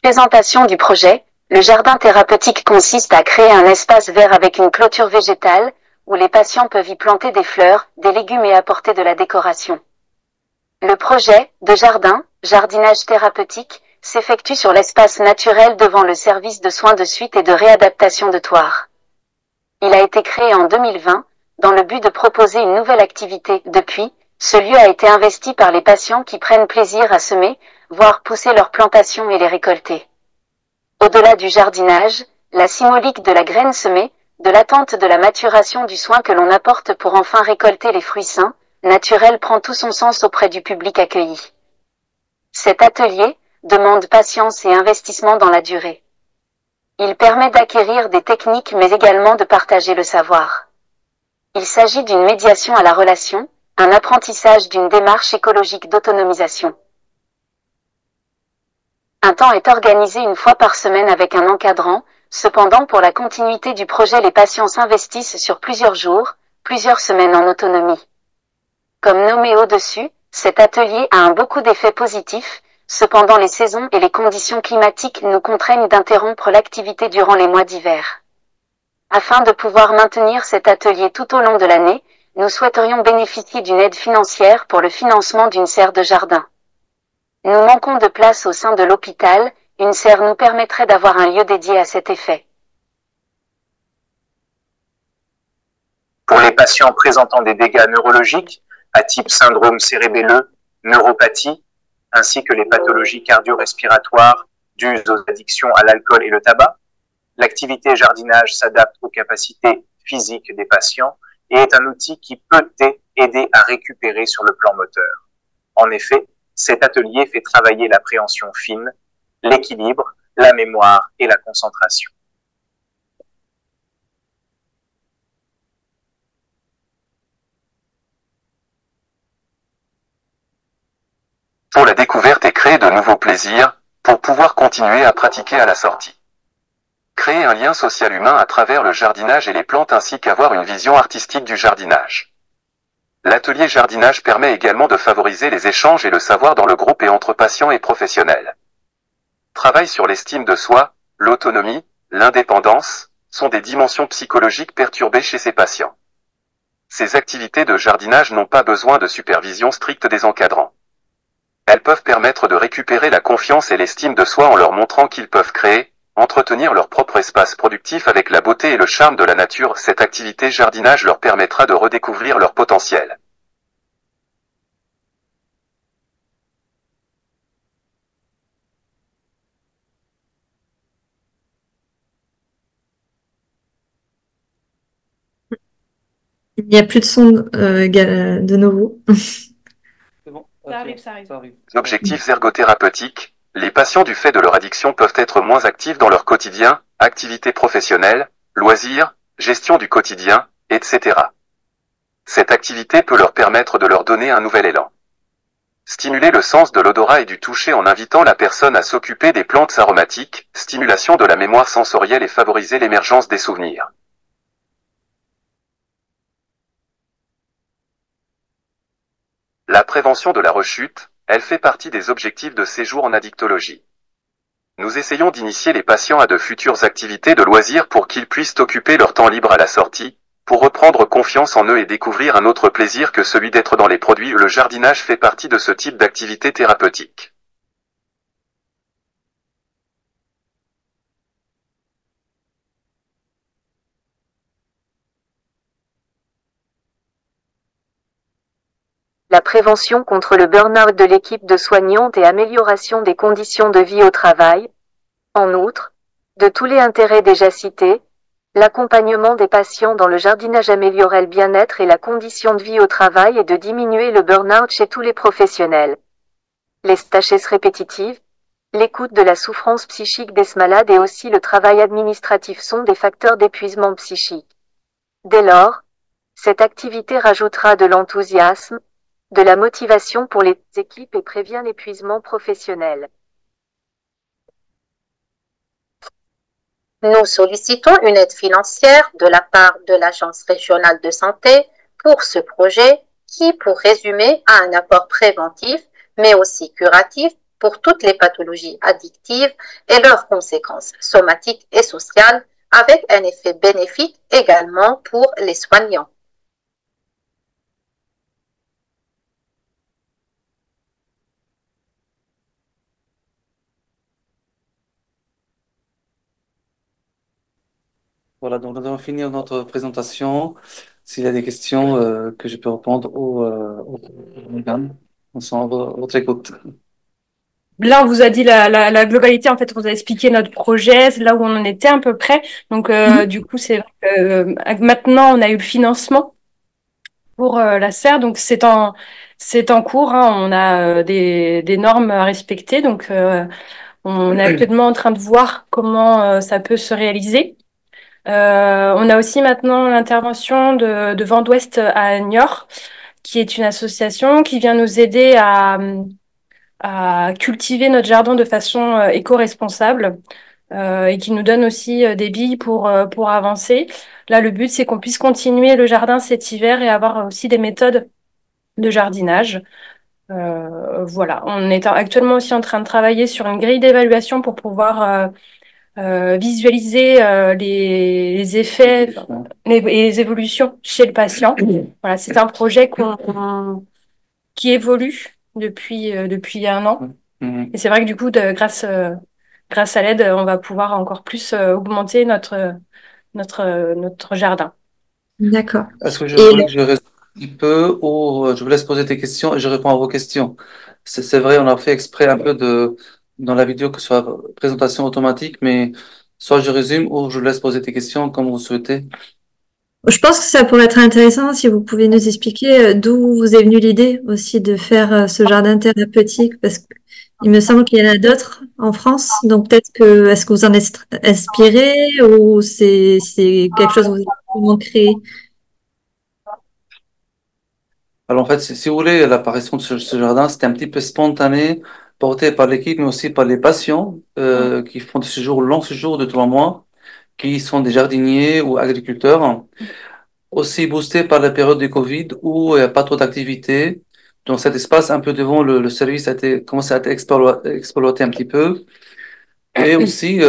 Présentation du projet. Le jardin thérapeutique consiste à créer un espace vert avec une clôture végétale, où les patients peuvent y planter des fleurs, des légumes et apporter de la décoration. Le projet de jardinage thérapeutique, s'effectue sur l'espace naturel devant le service de soins de suite et de réadaptation de Thouars. Il a été créé en 2020, dans le but de proposer une nouvelle activité. Depuis, ce lieu a été investi par les patients qui prennent plaisir à semer, voir pousser leurs plantations et les récolter. Au-delà du jardinage, la symbolique de la graine semée, de l'attente de la maturation du soin que l'on apporte pour enfin récolter les fruits sains, naturels prend tout son sens auprès du public accueilli. Cet atelier demande patience et investissement dans la durée. Il permet d'acquérir des techniques mais également de partager le savoir. Il s'agit d'une médiation à la relation, un apprentissage d'une démarche écologique d'autonomisation. Un temps est organisé une fois par semaine avec un encadrant, cependant pour la continuité du projet les patients s'investissent sur plusieurs jours, plusieurs semaines en autonomie. Comme nommé au-dessus, cet atelier a beaucoup d'effets positifs, cependant les saisons et les conditions climatiques nous contraignent d'interrompre l'activité durant les mois d'hiver. Afin de pouvoir maintenir cet atelier tout au long de l'année, nous souhaiterions bénéficier d'une aide financière pour le financement d'une serre de jardin. Nous manquons de place au sein de l'hôpital, une serre nous permettrait d'avoir un lieu dédié à cet effet. Pour les patients présentant des dégâts neurologiques, à type syndrome cérébelleux, neuropathie, ainsi que les pathologies cardio-respiratoires dues aux addictions à l'alcool et le tabac, l'activité jardinage s'adapte aux capacités physiques des patients et est un outil qui peut aider à récupérer sur le plan moteur. En effet, cet atelier fait travailler l'appréhension fine, l'équilibre, la mémoire et la concentration. Pour la découverte et créer de nouveaux plaisirs, pour pouvoir continuer à pratiquer à la sortie. Créer un lien social humain à travers le jardinage et les plantes ainsi qu'avoir une vision artistique du jardinage. L'atelier jardinage permet également de favoriser les échanges et le savoir dans le groupe et entre patients et professionnels. Travail sur l'estime de soi, l'autonomie, l'indépendance, sont des dimensions psychologiques perturbées chez ces patients. Ces activités de jardinage n'ont pas besoin de supervision stricte des encadrants. Elles peuvent permettre de récupérer la confiance et l'estime de soi en leur montrant qu'ils peuvent créer, entretenir leur propre espace productif avec la beauté et le charme de la nature. Cette activité jardinage leur permettra de redécouvrir leur potentiel. Il n'y a plus de son de nouveau. C'est bon, Ça arrive. Objectifs ergothérapeutiques. Les patients du fait de leur addiction peuvent être moins actifs dans leur quotidien, activités professionnelles, loisirs, gestion du quotidien, etc. Cette activité peut leur permettre de leur donner un nouvel élan. Stimuler le sens de l'odorat et du toucher en invitant la personne à s'occuper des plantes aromatiques, stimulation de la mémoire sensorielle et favoriser l'émergence des souvenirs. La prévention de la rechute, elle fait partie des objectifs de séjour en addictologie. Nous essayons d'initier les patients à de futures activités de loisirs pour qu'ils puissent occuper leur temps libre à la sortie, pour reprendre confiance en eux et découvrir un autre plaisir que celui d'être dans les produits. Le jardinage fait partie de ce type d'activité thérapeutique. La prévention contre le burn-out de l'équipe de soignantes et amélioration des conditions de vie au travail. En outre, de tous les intérêts déjà cités, l'accompagnement des patients dans le jardinage améliorerait le bien-être et la condition de vie au travail et de diminuer le burn-out chez tous les professionnels. Les tâches répétitives, l'écoute de la souffrance psychique des malades et aussi le travail administratif sont des facteurs d'épuisement psychique. Dès lors, cette activité rajoutera de l'enthousiasme, de la motivation pour les équipes et prévient l'épuisement professionnel. Nous sollicitons une aide financière de la part de l'Agence régionale de santé pour ce projet qui, pour résumer, a un apport préventif, mais aussi curatif pour toutes les pathologies addictives et leurs conséquences somatiques et sociales, avec un effet bénéfique également pour les soignants. Voilà, donc nous allons finir notre présentation. S'il y a des questions que je peux répondre aux organes, on s'en va à votre écoute. Là, on vous a dit la globalité, en fait, on vous a expliqué notre projet, là où on en était à peu près. Donc, du coup, c'est vrai que maintenant, on a eu le financement pour la serre, donc c'est en cours, hein. On a des normes à respecter, donc on est actuellement en train de voir comment ça peut se réaliser. On a aussi maintenant l'intervention de Vent d'Ouest à Niort, qui est une association qui vient nous aider à cultiver notre jardin de façon éco-responsable et qui nous donne aussi des billes pour avancer. Là, le but, c'est qu'on puisse continuer le jardin cet hiver et avoir aussi des méthodes de jardinage. Voilà, on est actuellement aussi en train de travailler sur une grille d'évaluation pour pouvoir visualiser les effets et les évolutions chez le patient. Voilà, c'est un projet qui évolue depuis un an. Et c'est vrai que du coup, grâce à l'aide, on va pouvoir encore plus augmenter notre jardin. D'accord. Est-ce que je Et voulais que je reste un petit peu ou je vous laisse poser des questions et je réponds à vos questions? C'est vrai, on a fait exprès un peu dans la vidéo que ce soit présentation automatique, mais soit je résume ou je vous laisse poser des questions comme vous souhaitez. je pense que ça pourrait être intéressant si vous pouvez nous expliquer d'où vous est venue l'idée aussi de faire ce jardin thérapeutique, parce qu'il me semble qu'il y en a d'autres en France. Donc peut-être que est-ce que vous en êtes inspiré ou c'est quelque chose que vous avez vraiment créé? Alors en fait, si vous voulez, l'apparition de ce jardin, c'était un petit peu spontané, porté par l'équipe, mais aussi par les patients qui font des séjours, longs séjours de 3 mois, qui sont des jardiniers ou agriculteurs. Aussi boosté par la période du Covid où il n'y a pas trop d'activité. Donc cet espace un peu devant le service a été, commencé à être exploité un petit peu. Et aussi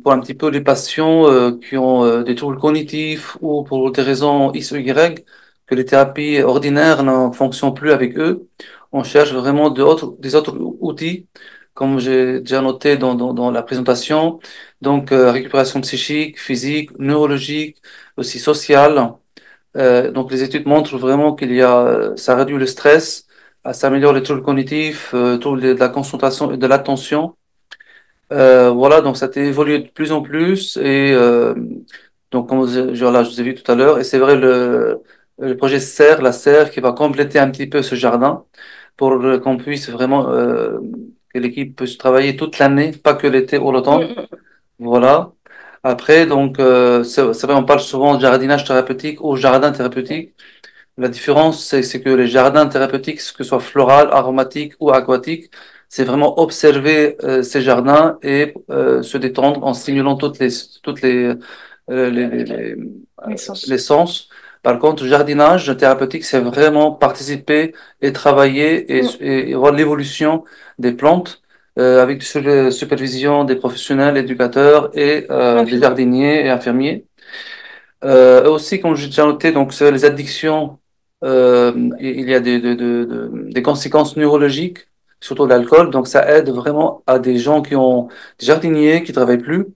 pour un petit peu les patients qui ont des troubles cognitifs ou pour des raisons X ou Y, que les thérapies ordinaires ne fonctionnent plus avec eux. On cherche vraiment des autres outils, comme j'ai déjà noté dans la présentation. Donc récupération psychique, physique, neurologique, aussi sociale. Donc les études montrent vraiment ça réduit le stress, ça améliore les troubles cognitifs, troubles de la concentration et de l'attention. Voilà, donc ça a évolué de plus en plus et donc comme je vous ai vu tout à l'heure, et c'est vrai le projet serre, la serre qui va compléter un petit peu ce jardin pour qu'on puisse vraiment que l'équipe puisse travailler toute l'année, pas que l'été ou l'automne. Voilà. Après, donc, c'est vrai, on parle souvent de jardinage thérapeutique ou jardin thérapeutique. La différence, c'est que les jardins thérapeutiques, que ce soit floral, aromatique ou aquatique, c'est vraiment observer ces jardins et se détendre en stimulant les les sens. Par contre, le jardinage thérapeutique, c'est vraiment participer et travailler et voir l'évolution des plantes avec la supervision des professionnels, éducateurs et des jardiniers et infirmiers. Aussi, comme j'ai déjà noté, donc sur les addictions, il y a des conséquences neurologiques, surtout l'alcool. Donc, ça aide vraiment à des gens qui ont des jardiniers qui travaillent plus,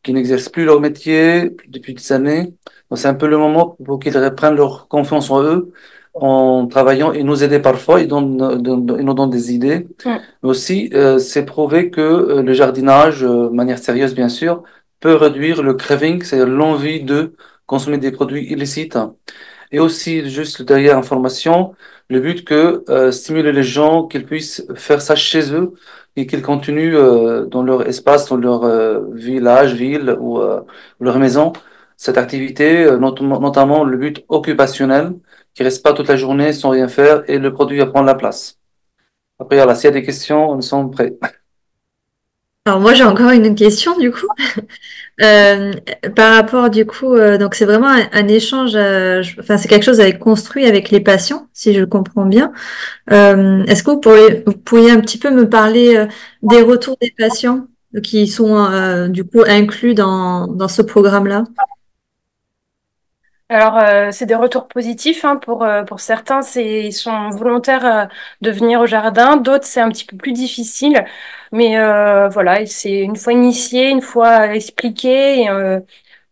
qui n'exercent plus leur métier depuis des années. Donc, c'est un peu le moment pour qu'ils reprennent leur confiance en eux en travaillant et nous aider parfois. Ils nous donnent des idées. Mais aussi, c'est prouvé que le jardinage, de manière sérieuse bien sûr, peut réduire le craving, c'est l'envie de consommer des produits illicites. Et aussi, juste derrière information, le but que stimuler les gens qu'ils puissent faire ça chez eux et qu'ils continuent dans leur espace, dans leur village, ville ou leur maison, cette activité, notamment le but occupationnel, qui reste pas toute la journée sans rien faire et le produit va prendre la place. Après, voilà, s'il y a des questions, nous sommes prêts. Alors moi j'ai encore une question du coup. Euh, Par rapport du coup, donc c'est vraiment un échange, enfin c'est quelque chose avec construit avec les patients, si je comprends bien. Est-ce que vous pourriez un petit peu me parler des retours des patients qui sont du coup inclus dans ce programme-là? Alors, c'est des retours positifs hein, pour certains, ils sont volontaires de venir au jardin. D'autres, c'est un petit peu plus difficile. Mais voilà, et c'est une fois initié, une fois expliqué,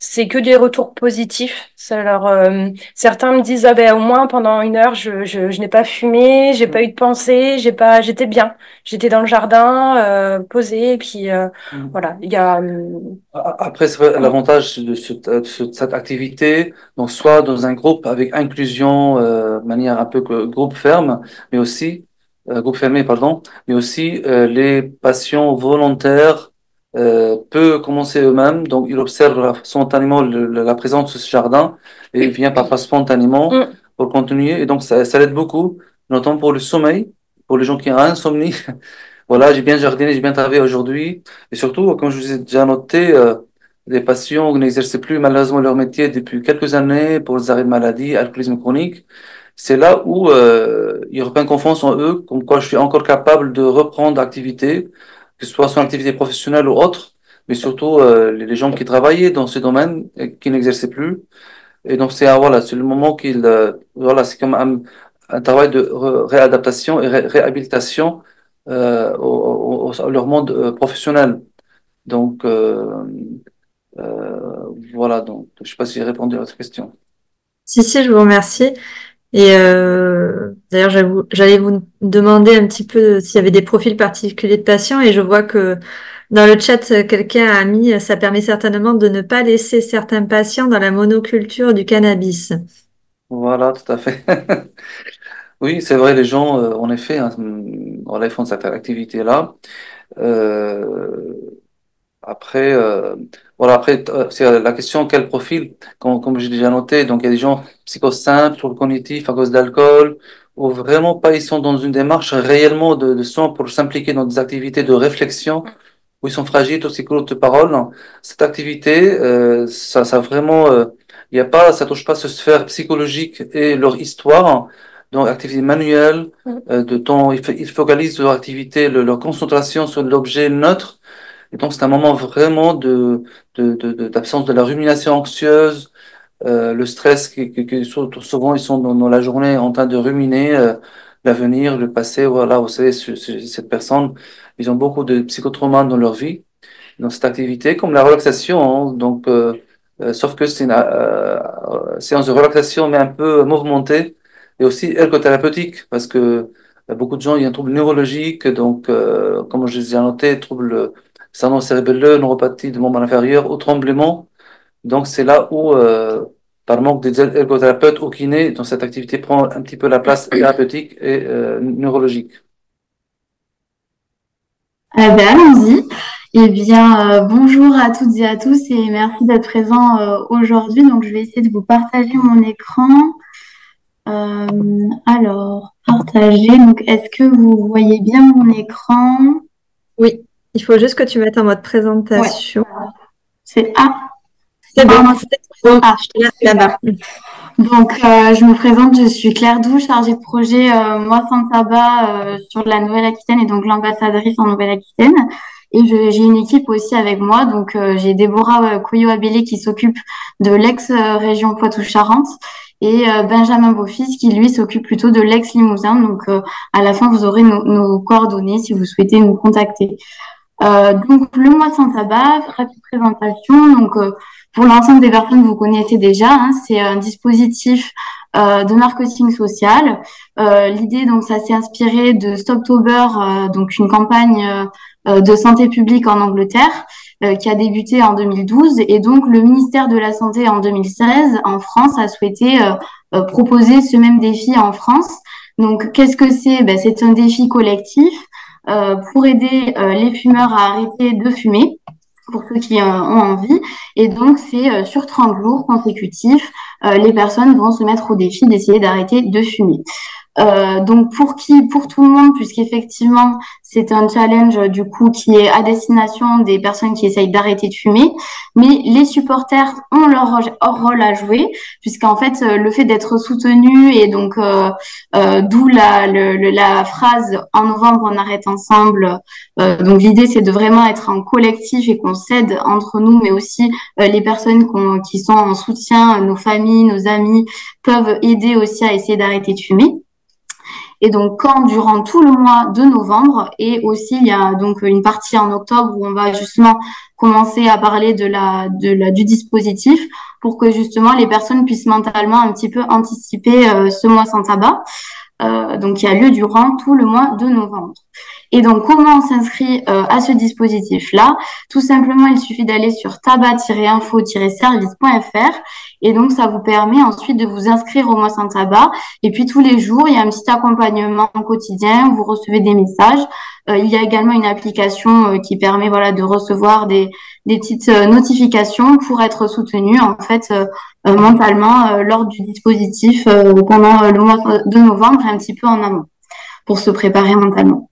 c'est que des retours positifs. Certains me disent, ah ben, au moins pendant 1 heure, je n'ai pas fumé, j'ai pas eu de pensée, j'étais bien. J'étais dans le jardin, posée, et puis voilà, il y a... Après, c'est vrai, l'avantage de cette activité, donc soit dans un groupe avec inclusion, de manière un peu que groupe ferme, mais aussi groupe fermé, pardon, mais aussi les patients volontaires peuvent commencer eux-mêmes, donc ils observent spontanément la présence de ce jardin et ils viennent parfois spontanément Mm. pour continuer, et donc ça l'aide beaucoup, notamment pour le sommeil, pour les gens qui ont insomnie. Voilà, j'ai bien jardiné, j'ai bien travaillé aujourd'hui. Et surtout, comme je vous ai déjà noté, les patients n'exercent plus malheureusement leur métier depuis quelques années pour les arrêts de maladie, alcoolisme chronique. C'est là où ils reprennent confiance en eux, comme quoi je suis encore capable de reprendre l'activité, que ce soit son activité professionnelle ou autre, mais surtout les gens qui travaillaient dans ce domaine et qui n'exerçaient plus. Et donc voilà, c'est le moment voilà, c'est comme un travail de réadaptation et réhabilitation à leur monde professionnel. Donc voilà, donc je sais pas si j'ai répondu à votre question. Si, je vous remercie. Et d'ailleurs, j'allais vous demander un petit peu s'il y avait des profils particuliers de patients, et je vois que dans le chat, quelqu'un a mis, ça permet certainement de ne pas laisser certains patients dans la monoculture du cannabis. Voilà, tout à fait. Oui, c'est vrai, les gens, en effet, hein, voilà, ils font cette activité-là. Euh, Après, voilà, après, c'est la question quel profil, comme j'ai déjà noté, donc il y a des gens psycho-simples, troubles cognitifs à cause d'alcool, ou vraiment pas, ils sont dans une démarche réellement de soins pour s'impliquer dans des activités de réflexion, où ils sont fragiles, tous ces courtes paroles. Cette activité, ça vraiment, il y a pas, ça touche pas ce sphère psychologique et leur histoire. Donc, activité manuelle, de temps, ils focalisent leur activité, leur concentration sur l'objet neutre. Et donc, c'est un moment vraiment d'absence de la rumination anxieuse, le stress souvent ils sont dans la journée en train de ruminer l'avenir, le passé. Voilà, vous savez, cette personne, ils ont beaucoup de psychotraumas dans leur vie, dans cette activité, comme la relaxation. Hein. Donc, sauf que c'est une séance de relaxation, mais un peu mouvementée et aussi ergothérapeutique, parce que beaucoup de gens, il y a un trouble neurologique, donc, comme je les ai noté, trouble syndrome cérébelleux, neuropathie du membre inférieur, au tremblement. Donc, c'est là où, par manque d'ergothérapeutes ou kinés, dans cette activité prend un petit peu la place thérapeutique et neurologique. Ben, allons-y. Eh bien, bonjour à toutes et à tous et merci d'être présents aujourd'hui. Donc, je vais essayer de vous partager mon écran. Alors, partager. Donc, est-ce que vous voyez bien mon écran? Oui, il faut juste que tu mettes en mode présentation. Ouais. C'est A. C'est bon. Ah, Je te laisse là-bas. Donc, je me présente, je suis Claire Doux, chargée de projet Moi Sans Tabac sur la Nouvelle-Aquitaine et donc l'ambassadrice en Nouvelle-Aquitaine. Et j'ai une équipe aussi avec moi. Donc, j'ai Déborah Couillot-Abélé qui s'occupe de l'ex-région Poitou-Charentes et Benjamin Beaufils qui, lui, s'occupe plutôt de l'ex-Limousin. Donc, à la fin, vous aurez nos coordonnées si vous souhaitez nous contacter. Donc, le Mois Sans Tabac, rapide présentation. Donc, pour l'ensemble des personnes, vous connaissez déjà, hein, c'est un dispositif de marketing social. L'idée, donc, ça s'est inspiré de Stoptober, donc une campagne de santé publique en Angleterre qui a débuté en 2012. Et donc, le ministère de la Santé en 2016, en France, a souhaité proposer ce même défi en France. Donc, qu'est-ce que c'est? Ben, c'est un défi collectif pour aider les fumeurs à arrêter de fumer, pour ceux qui ont envie. Et donc, c'est sur 30 jours consécutifs, les personnes vont se mettre au défi d'essayer d'arrêter de fumer. Donc pour tout le monde, puisqu'effectivement c'est un challenge du coup qui est à destination des personnes qui essayent d'arrêter de fumer, mais les supporters ont leur rôle à jouer, puisqu'en fait le fait d'être soutenu et donc d'où la phrase en novembre on arrête ensemble. Donc l'idée c'est de vraiment être en collectif et qu'on s'aide entre nous, mais aussi les personnes qui sont en soutien, nos familles, nos amis peuvent aider aussi à essayer d'arrêter de fumer. Et donc, quand durant tout le mois de novembre, et aussi il y a donc une partie en octobre où on va justement commencer à parler du dispositif pour que justement les personnes puissent mentalement un petit peu anticiper ce mois sans tabac. Donc, qui a lieu durant tout le mois de novembre. Et donc, comment on s'inscrit à ce dispositif-là? Tout simplement, il suffit d'aller sur tabac-info-service.fr et donc, ça vous permet ensuite de vous inscrire au mois sans tabac. Et puis, tous les jours, il y a un petit accompagnement quotidien, vous recevez des messages. Il y a également une application qui permet de recevoir des petites notifications pour être soutenu en fait mentalement lors du dispositif pendant le mois de novembre et un petit peu en amont pour se préparer mentalement.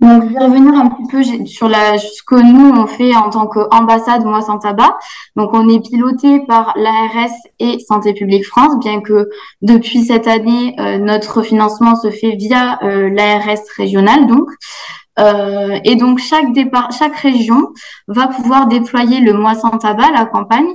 Donc, je vais revenir un petit peu sur ce que nous, on fait en tant qu'ambassade Mois sans tabac. Donc, on est piloté par l'ARS et Santé publique France, bien que depuis cette année, notre financement se fait via l'ARS régionale, donc. Et donc, chaque région va pouvoir déployer le Mois sans tabac, la campagne,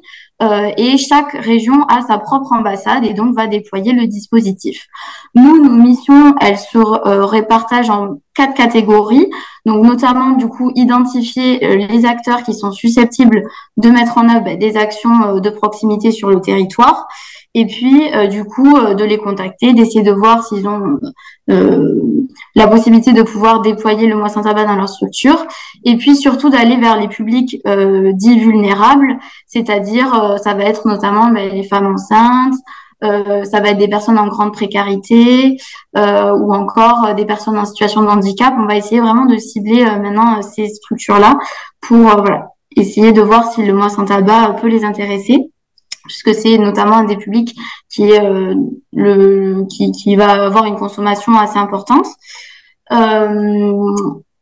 et chaque région a sa propre ambassade et donc va déployer le dispositif. Nous, nos missions, elles se répartagent en 4 catégories. Donc, notamment, du coup, identifier les acteurs qui sont susceptibles de mettre en œuvre des actions de proximité sur le territoire. Et puis, du coup, de les contacter, d'essayer de voir s'ils ont la possibilité de pouvoir déployer le Mois sans tabac dans leur structure. Et puis, surtout, d'aller vers les publics dits vulnérables, c'est-à-dire, ça va être notamment les femmes enceintes, ça va être des personnes en grande précarité ou encore des personnes en situation de handicap. On va essayer vraiment de cibler maintenant ces structures-là pour essayer de voir si le Mois sans tabac peut les intéresser, puisque c'est notamment un des publics qui va avoir une consommation assez importante.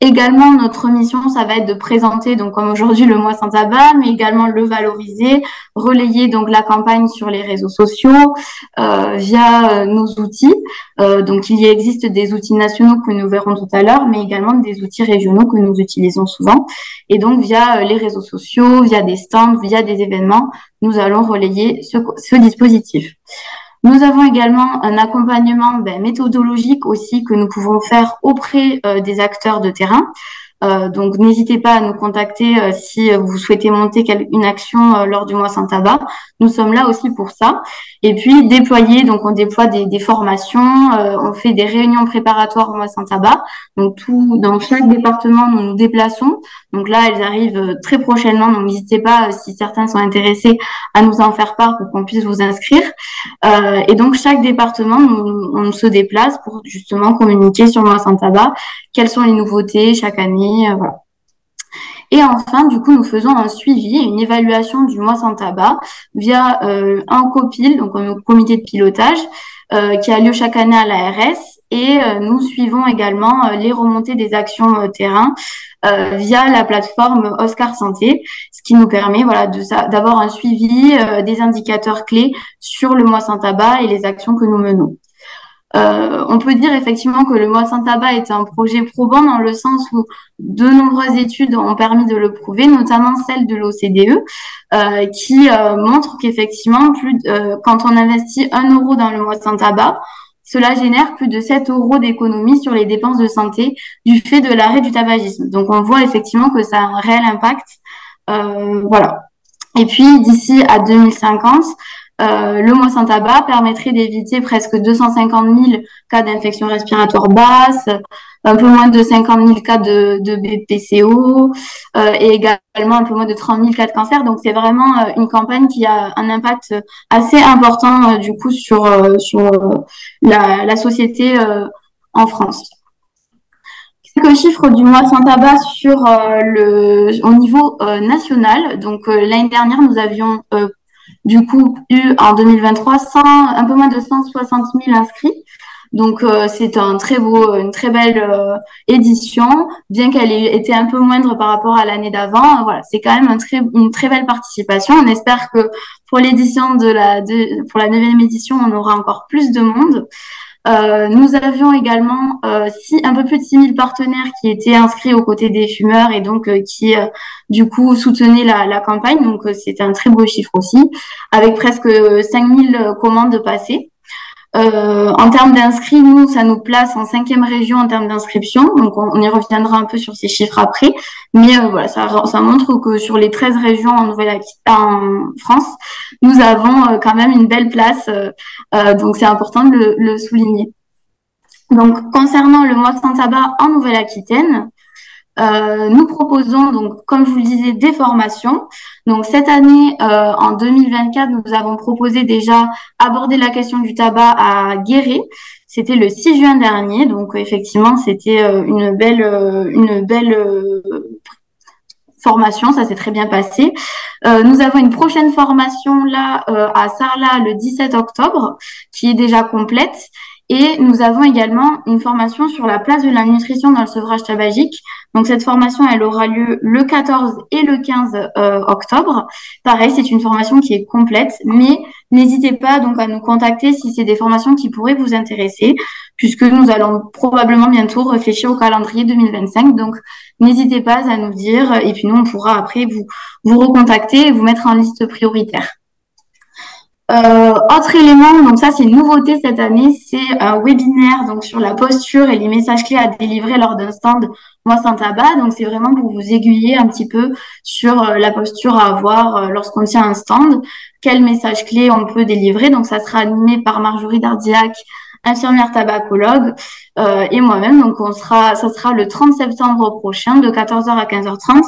Également, notre mission, ça va être de présenter, donc comme aujourd'hui, le Mois sans tabac, mais également le valoriser, relayer donc la campagne sur les réseaux sociaux via nos outils. Donc, il y existe des outils nationaux que nous verrons tout à l'heure, mais également des outils régionaux que nous utilisons souvent. Et donc, via les réseaux sociaux, via des stands, via des événements, nous allons relayer ce dispositif. Nous avons également un accompagnement méthodologique aussi que nous pouvons faire auprès des acteurs de terrain. Donc, n'hésitez pas à nous contacter si vous souhaitez monter une action lors du Mois sans tabac. Nous sommes là aussi pour ça. Et puis, déployer, donc on déploie des formations, on fait des réunions préparatoires au Mois sans tabac. Donc, dans chaque département, nous nous déplaçons. Donc là, elles arrivent très prochainement. Donc, n'hésitez pas, si certains sont intéressés, à nous en faire part pour qu'on puisse vous inscrire. Et donc, chaque département, on se déplace pour justement communiquer sur le Mois sans tabac, quelles sont les nouveautés chaque année, voilà. Et enfin, du coup, nous faisons un suivi, une évaluation du Mois sans tabac via un COPIL, donc un comité de pilotage, qui a lieu chaque année à l'ARS. Et nous suivons également les remontées des actions terrain via la plateforme Oscar Santé, ce qui nous permet d'avoir un suivi des indicateurs clés sur le Mois sans tabac et les actions que nous menons. On peut dire effectivement que le Mois sans tabac est un projet probant dans le sens où de nombreuses études ont permis de le prouver, notamment celle de l'OCDE, qui montre qu'effectivement, quand on investit 1 euro dans le Mois sans tabac, cela génère plus de 7 euros d'économie sur les dépenses de santé du fait de l'arrêt du tabagisme. Donc, on voit effectivement que ça a un réel impact. Voilà. Et puis, d'ici à 2050, le Mois sans tabac permettrait d'éviter presque 250 000 cas d'infection respiratoire basse, un peu moins de 50 000 cas de BPCO et également un peu moins de 30 000 cas de cancer. Donc, c'est vraiment une campagne qui a un impact assez important du coup sur la société en France. Quelques chiffres du Mois sans tabac au niveau national. Donc, l'année dernière, nous avions du coup eu en 2023 un peu moins de 160 000 inscrits. Donc c'est une très belle édition, bien qu'elle ait été un peu moindre par rapport à l'année d'avant. Voilà, c'est quand même une très belle participation. On espère que pour l'édition pour la 9e édition, on aura encore plus de monde. Nous avions également un peu plus de 6000 partenaires qui étaient inscrits aux côtés des fumeurs et donc qui du coup soutenaient la campagne. Donc c'était un très beau chiffre aussi, avec presque 5000 commandes passées. En termes d'inscrits, nous, ça nous place en 5e région en termes d'inscription. Donc, on y reviendra un peu sur ces chiffres après. Mais voilà, ça montre que sur les 13 régions en France, nous avons quand même une belle place. Donc, c'est important de le souligner. Donc, concernant le mois sans tabac en Nouvelle-Aquitaine, nous proposons donc, comme je vous le disais, des formations. Donc cette année, en 2024, nous avons proposé déjà aborder la question du tabac à Guéret. C'était le 6 juin dernier, donc effectivement, c'était une belle formation, ça s'est très bien passé. Nous avons une prochaine formation là à Sarlat le 17 octobre, qui est déjà complète. Et nous avons également une formation sur la place de la nutrition dans le sevrage tabagique. Donc, cette formation, elle aura lieu le 14 et le 15 octobre. Pareil, c'est une formation qui est complète, mais n'hésitez pas donc à nous contacter si c'est des formations qui pourraient vous intéresser, puisque nous allons probablement bientôt réfléchir au calendrier 2025. Donc, n'hésitez pas à nous dire, et puis nous, on pourra après vous recontacter et vous mettre en liste prioritaire. Autre élément, donc ça c'est une nouveauté cette année, c'est un webinaire donc sur la posture et les messages clés à délivrer lors d'un stand Moi sans tabac. Donc c'est vraiment pour vous aiguiller un petit peu sur la posture à avoir lorsqu'on tient un stand, quels messages clés on peut délivrer. Donc ça sera animé par Marjorie Dardiac, infirmière tabacologue, et moi-même. Donc ça sera le 30 septembre prochain de 14h à 15h30.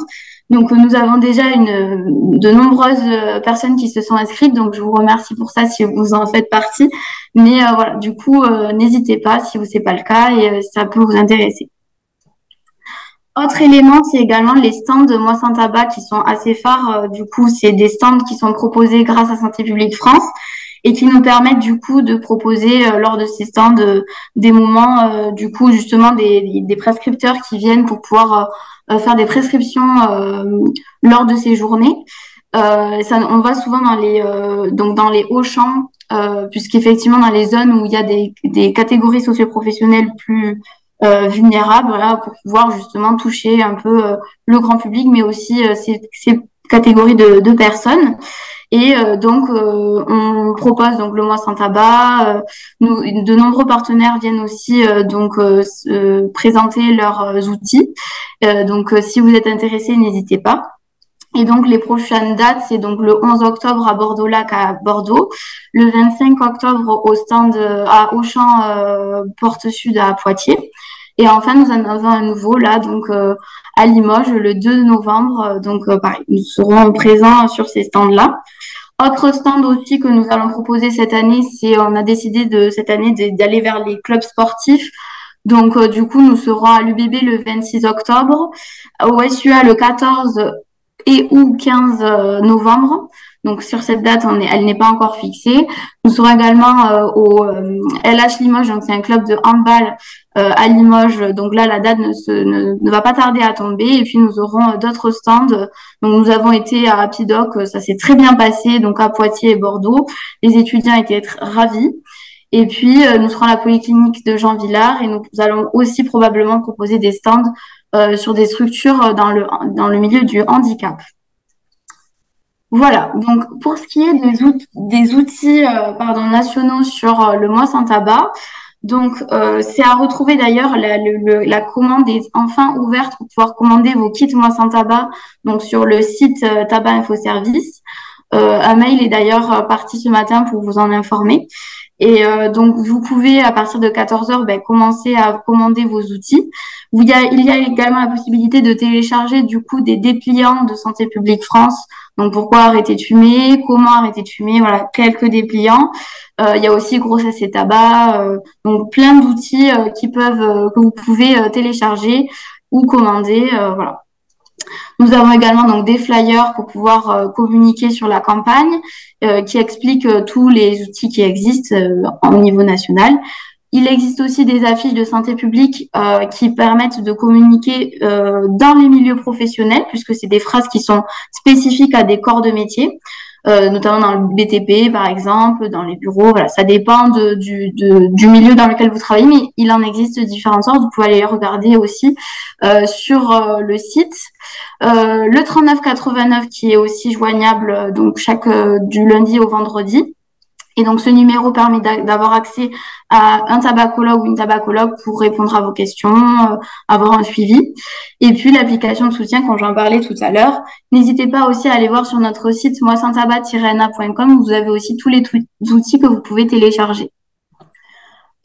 Donc, nous avons déjà de nombreuses personnes qui se sont inscrites. Donc, je vous remercie pour ça si vous en faites partie. Mais voilà, du coup, n'hésitez pas si c'est pas le cas et ça peut vous intéresser. Autre élément, c'est également les stands de Moi sans tabac qui sont assez phares. Du coup, c'est des stands qui sont proposés grâce à Santé publique France et qui nous permettent du coup de proposer lors de ces stands des moments, du coup, justement des prescripteurs qui viennent pour pouvoir faire des prescriptions lors de ces journées. On va souvent dans les hauts-champs, puisqu'effectivement dans les zones où il y a des catégories socio-professionnelles plus vulnérables, voilà, pour pouvoir justement toucher un peu le grand public, mais aussi ces catégories de personnes. Et donc on propose donc le mois sans tabac. De nombreux partenaires viennent aussi présenter leurs outils. Donc si vous êtes intéressé, n'hésitez pas. Et donc les prochaines dates, c'est donc le 11 octobre à Bordeaux-Lac à Bordeaux, le 25 octobre au stand à Auchan Porte Sud à Poitiers. Et enfin, nous en avons un nouveau là, donc à Limoges, le 2 novembre. Donc pareil, nous serons présents sur ces stands-là. Autre stand aussi que nous allons proposer cette année, on a décidé cette année d'aller vers les clubs sportifs. Donc du coup, nous serons à l'UBB le 26 octobre, au SUA le 14 et ou 15 novembre. Donc sur cette date, elle n'est pas encore fixée. Nous serons également au LH Limoges, donc c'est un club de handball à Limoges. Donc là, la date ne va pas tarder à tomber. Et puis nous aurons d'autres stands. Donc nous avons été à Rapidoc, ça s'est très bien passé, donc à Poitiers et Bordeaux. Les étudiants étaient ravis. Et puis nous serons à la polyclinique de Jean Villard et nous allons aussi probablement proposer des stands sur des structures dans le milieu du handicap. Voilà, donc pour ce qui est des outils nationaux sur le mois sans tabac, donc c'est à retrouver d'ailleurs, la commande est enfin ouverte pour pouvoir commander vos kits mois sans tabac donc sur le site Tabac Info Service. Un mail est d'ailleurs parti ce matin pour vous en informer. Et donc, vous pouvez, à partir de 14h, commencer à commander vos outils. Il y a également la possibilité de télécharger, du coup, des dépliants de Santé publique France. Donc, pourquoi arrêter de fumer, comment arrêter de fumer, voilà, quelques dépliants. Il y a aussi grossesse et tabac. Donc, plein d'outils que vous pouvez télécharger ou commander, voilà. Nous avons également donc des flyers pour pouvoir communiquer sur la campagne qui expliquent tous les outils qui existent au niveau national. il existe aussi des affiches de santé publique qui permettent de communiquer dans les milieux professionnels, puisque c'est des phrases qui sont spécifiques à des corps de métier, notamment dans le BTP, par exemple, dans les bureaux. Voilà, ça dépend du milieu dans lequel vous travaillez, mais il en existe différentes sortes. Vous pouvez aller regarder aussi sur le site. Le 3989 qui est aussi joignable donc du lundi au vendredi. Et donc, ce numéro permet d'avoir accès à un tabacologue ou une tabacologue pour répondre à vos questions, avoir un suivi. Et puis, l'application de soutien, quand j'en parlais tout à l'heure. N'hésitez pas aussi à aller voir sur notre site moisantabac-na.com où vous avez aussi tous les outils que vous pouvez télécharger.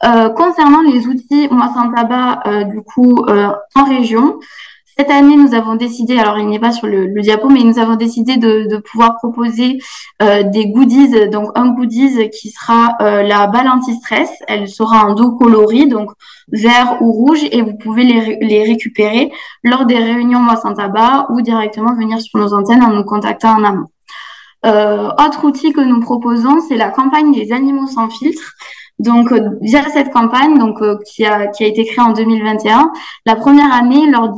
Concernant les outils Moi Sans Tabac, en région, cette année, nous avons décidé, alors il n'est pas sur le diapo, mais nous avons décidé de pouvoir proposer des goodies. Donc un goodies qui sera la balle anti-stress. Elle sera en dos coloris, donc vert ou rouge, et vous pouvez les récupérer lors des réunions Moi Sans Tabac ou directement venir sur nos antennes en nous contactant en amont. Autre outil que nous proposons, c'est la campagne des animaux sans filtre. Donc, via cette campagne, qui a été créée en 2021, la première année lors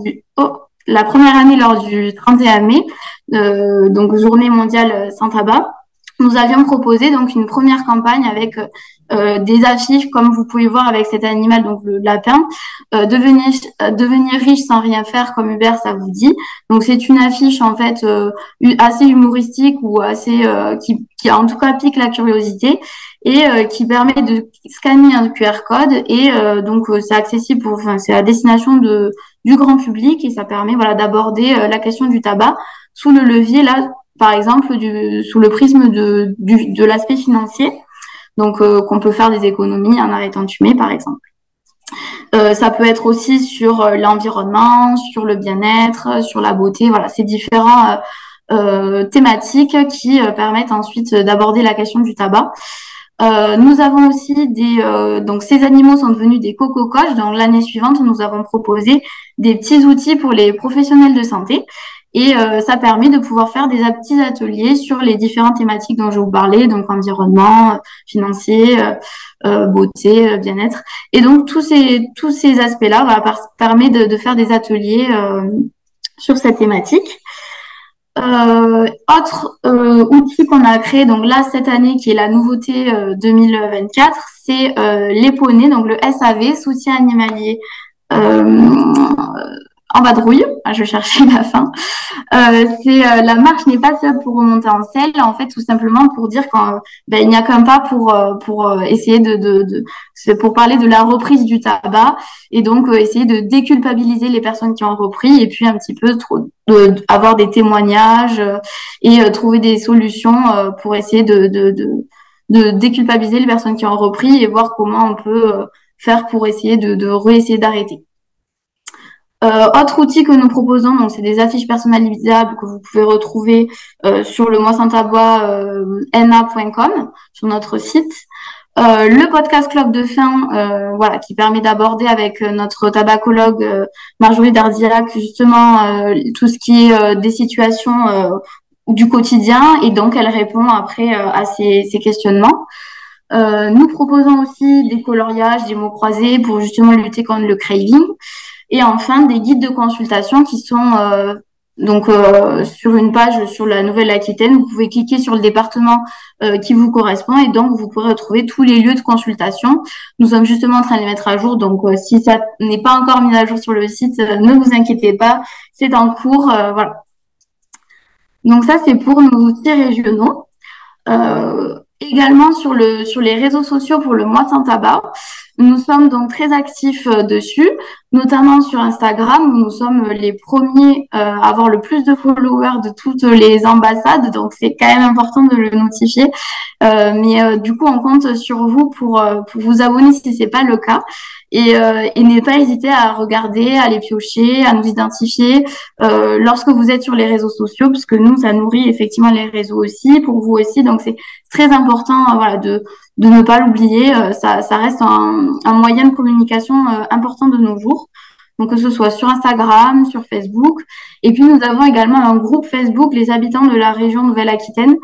du 31 mai, donc Journée mondiale sans tabac, nous avions proposé donc une première campagne avec des affiches, comme vous pouvez voir avec cet animal, donc le lapin, devenir riche sans rien faire, comme Hubert ça vous dit. Donc c'est une affiche en fait assez humoristique ou assez qui en tout cas pique la curiosité et qui permet de scanner un QR code et donc c'est accessible c'est à destination du grand public et ça permet d'aborder la question du tabac sous le levier là par exemple sous le prisme de l'aspect financier. Donc, qu'on peut faire des économies en arrêtant de fumer, par exemple. Ça peut être aussi sur l'environnement, sur le bien-être, sur la beauté. Voilà, c'est différents thématiques qui permettent ensuite d'aborder la question du tabac. Nous avons aussi donc ces animaux sont devenus des coco-coches. Donc, l'année suivante, nous avons proposé des petits outils pour les professionnels de santé. Et ça permet de pouvoir faire des petits ateliers sur les différentes thématiques dont je vous parlais, donc environnement, financier, beauté, bien-être. Et donc tous ces aspects-là permet de faire des ateliers sur cette thématique. Autre outil qu'on a créé donc là cette année qui est la nouveauté 2024, c'est les poneys, donc le SAV, soutien animalier en vadrouille, je cherchais la fin. La marche n'est pas seule pour remonter en selle, en fait, tout simplement pour dire qu'il n'y a qu'un pas pour essayer c'est pour parler de la reprise du tabac et donc essayer de déculpabiliser les personnes qui ont repris et puis un petit peu avoir des témoignages et trouver des solutions pour essayer de déculpabiliser les personnes qui ont repris et voir comment on peut faire pour essayer de réessayer d'arrêter. Autre outil que nous proposons, donc c'est des affiches personnalisables que vous pouvez retrouver sur le moisantabac.na.com sur notre site. Le podcast Club de fin, qui permet d'aborder avec notre tabacologue Marjorie Dardillac justement tout ce qui est des situations du quotidien et donc elle répond après à ces questionnements. Nous proposons aussi des coloriages, des mots croisés pour justement lutter contre le craving. Et enfin, des guides de consultation qui sont sur une page sur la Nouvelle-Aquitaine. Vous pouvez cliquer sur le département qui vous correspond et donc vous pourrez retrouver tous les lieux de consultation. Nous sommes justement en train de les mettre à jour, donc si ça n'est pas encore mis à jour sur le site, ne vous inquiétez pas, c'est en cours. Voilà. Donc ça, c'est pour nos outils régionaux. Également sur les réseaux sociaux pour le Moi Sans Tabac. Nous sommes donc très actifs dessus, notamment sur Instagram où nous sommes les premiers à avoir le plus de followers de toutes les ambassades, donc c'est quand même important de le notifier. Mais du coup, on compte sur vous pour vous abonner si c'est pas le cas. Et ne pas hésiter à regarder, à les piocher, à nous identifier lorsque vous êtes sur les réseaux sociaux, parce que nous, ça nourrit effectivement les réseaux aussi, pour vous aussi. Donc, c'est très important de ne pas l'oublier. Ça reste un moyen de communication important de nos jours. Donc, que ce soit sur Instagram, sur Facebook. Et puis, nous avons également un groupe Facebook, les habitants de la région Nouvelle-Aquitaine,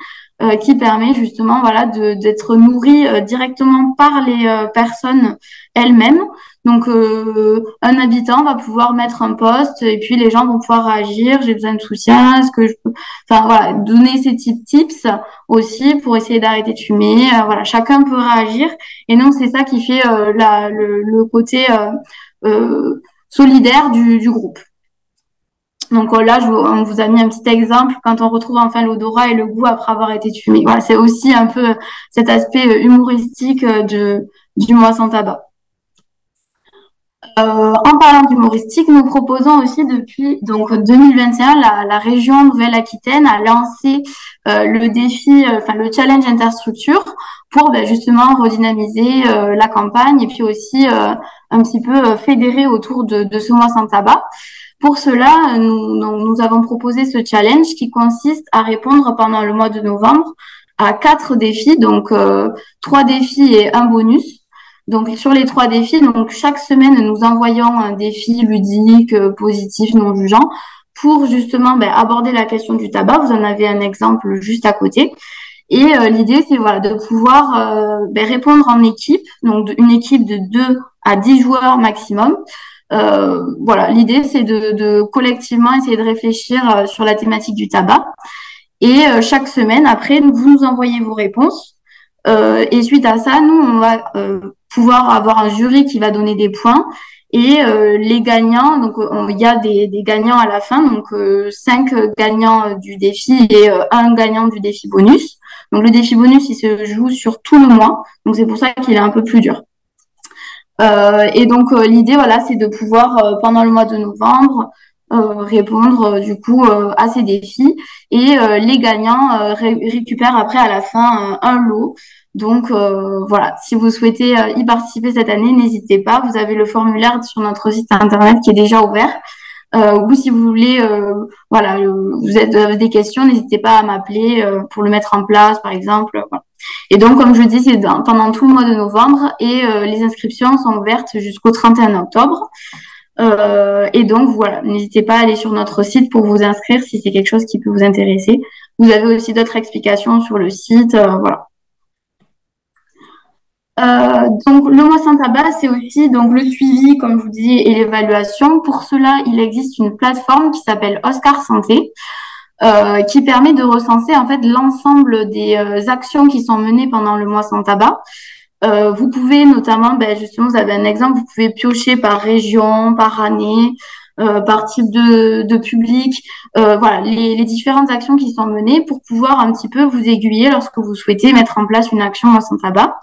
qui permet justement voilà d'être nourri directement par les personnes elles-mêmes. Donc un habitant va pouvoir mettre un post et puis les gens vont pouvoir réagir, j'ai besoin de soutien, est-ce que je peux enfin voilà, donner ces tips aussi pour essayer d'arrêter de fumer, voilà, chacun peut réagir et donc c'est ça qui fait le côté solidaire du groupe. Donc là, on vous a mis un petit exemple quand on retrouve enfin l'odorat et le goût après avoir été fumé. Voilà, c'est aussi un peu cet aspect humoristique du mois sans tabac. En parlant d'humoristique, nous proposons aussi depuis donc 2021, la région Nouvelle-Aquitaine a lancé le défi, le challenge interstructure pour justement redynamiser la campagne et puis aussi un petit peu fédérer autour de ce mois sans tabac. Pour cela, nous avons proposé ce challenge qui consiste à répondre pendant le mois de novembre à 4 défis, donc 3 défis et un bonus. Donc sur les 3 défis, donc chaque semaine nous envoyons un défi ludique, positif, non jugeant, pour justement aborder la question du tabac. Vous en avez un exemple juste à côté. Et l'idée c'est voilà de pouvoir répondre en équipe, donc une équipe de 2 à 10 joueurs maximum. Voilà, l'idée c'est de collectivement essayer de réfléchir sur la thématique du tabac. Et chaque semaine, après, vous nous envoyez vos réponses. Et suite à ça, nous, on va pouvoir avoir un jury qui va donner des points. Et les gagnants, donc il y a des gagnants à la fin, donc 5 gagnants du défi et un gagnant du défi bonus. Donc le défi bonus, il se joue sur tout le mois. Donc c'est pour ça qu'il est un peu plus dur. Et donc l'idée, voilà, c'est de pouvoir pendant le mois de novembre répondre du coup à ces défis et les gagnants récupèrent après à la fin un lot. Donc voilà, si vous souhaitez y participer cette année, n'hésitez pas. Vous avez le formulaire sur notre site internet qui est déjà ouvert. Ou si vous voulez, voilà, vous avez des questions, n'hésitez pas à m'appeler pour le mettre en place, par exemple. Voilà. Et donc, comme je dis, c'est pendant tout le mois de novembre et les inscriptions sont ouvertes jusqu'au 31 octobre. Et donc, voilà, n'hésitez pas à aller sur notre site pour vous inscrire si c'est quelque chose qui peut vous intéresser. Vous avez aussi d'autres explications sur le site, voilà. Donc le mois sans tabac, c'est aussi donc le suivi, comme je vous dis, et l'évaluation. Pour cela, il existe une plateforme qui s'appelle Oscar Santé, qui permet de recenser en fait l'ensemble des actions qui sont menées pendant le mois sans tabac. Vous pouvez notamment, justement, vous avez un exemple, vous pouvez piocher par région, par année, par type de public, voilà, les différentes actions qui sont menées pour pouvoir un petit peu vous aiguiller lorsque vous souhaitez mettre en place une action mois sans tabac.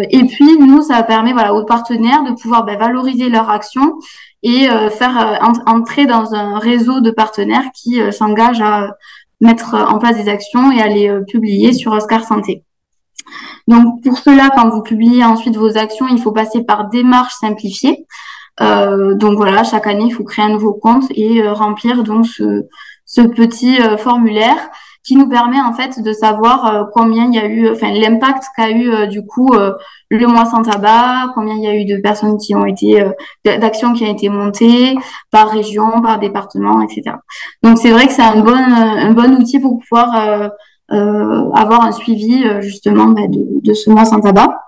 Et puis nous, ça permet voilà aux partenaires de pouvoir valoriser leur action et faire entrer dans un réseau de partenaires qui s'engagent à mettre en place des actions et à les publier sur Oscar Santé. Donc pour cela, quand vous publiez ensuite vos actions, il faut passer par démarche simplifiée. Donc voilà, chaque année, il faut créer un nouveau compte et remplir donc ce petit formulaire qui nous permet en fait de savoir combien il y a eu, enfin l'impact qu'a eu du coup le mois sans tabac, combien il y a eu de personnes qui ont été, d'actions qui ont été montées par région, par département, etc. Donc c'est vrai que c'est un bon outil pour pouvoir avoir un suivi justement de ce mois sans tabac.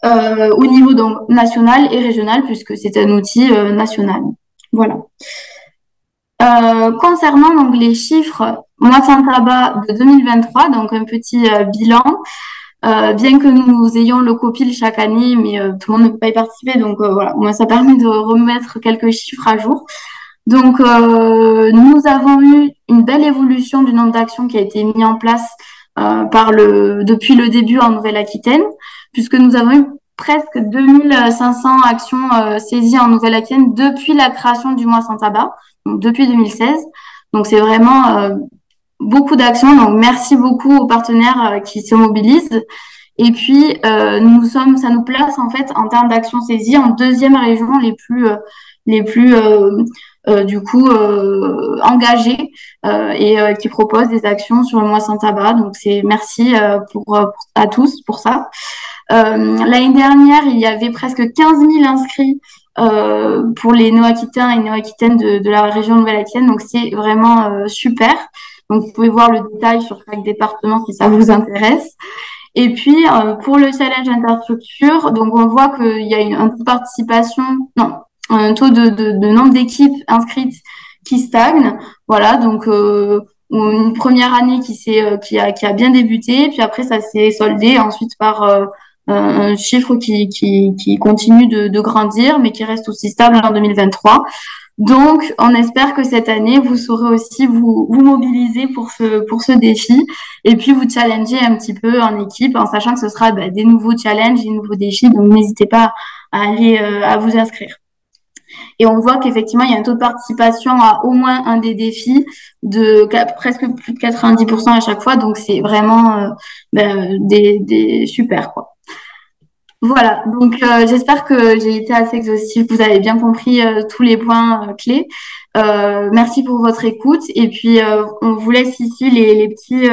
Au niveau donc national et régional puisque c'est un outil national. Voilà. Concernant donc les chiffres mois sans tabac de 2023, donc un petit bilan, bien que nous ayons le copil chaque année, mais tout le monde ne peut pas y participer, donc voilà, moi ça permet de remettre quelques chiffres à jour. Donc nous avons eu une belle évolution du nombre d'actions qui a été mis en place depuis le début en Nouvelle-Aquitaine, puisque nous avons eu presque 2500 actions saisies en Nouvelle-Aquitaine depuis la création du mois sans tabac, donc depuis 2016. Donc c'est vraiment beaucoup d'actions. Donc merci beaucoup aux partenaires qui se mobilisent. Et puis ça nous place en fait en termes d'actions saisies en deuxième région les plus du coup engagées et qui proposent des actions sur le mois sans tabac. Donc c'est merci à tous pour ça. L'année dernière, il y avait presque 15 000 inscrits pour les Néo-Aquitains et Néo-Aquitaines de la région Nouvelle-Aquitaine. Donc, c'est vraiment super. Donc, vous pouvez voir le détail sur chaque département si ça vous intéresse. Et puis, pour le challenge interstructure, donc on voit qu'il y a un taux de participation, non, un taux de nombre d'équipes inscrites qui stagne. Voilà, donc une première année qui a bien débuté, puis après ça s'est soldé ensuite par un chiffre qui continue de grandir, mais qui reste aussi stable en 2023. Donc, on espère que cette année, vous saurez aussi vous mobiliser pour ce défi et puis vous challenger un petit peu en équipe en sachant que ce sera des nouveaux challenges, des nouveaux défis. Donc, n'hésitez pas à aller à vous inscrire. Et on voit qu'effectivement, il y a un taux de participation à au moins un des défis de presque plus de 90% à chaque fois. Donc, c'est vraiment des super, quoi. Voilà, donc j'espère que j'ai été assez exhaustive, vous avez bien compris tous les points clés. Merci pour votre écoute et puis on vous laisse ici les petits,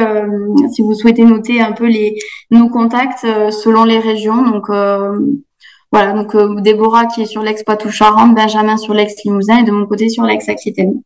si vous souhaitez noter un peu nos contacts selon les régions. Donc voilà, donc Déborah qui est sur l'Aix Poitou-Charentes, Benjamin sur l'Aix Limousin et de mon côté sur l'Aix Aquitaine.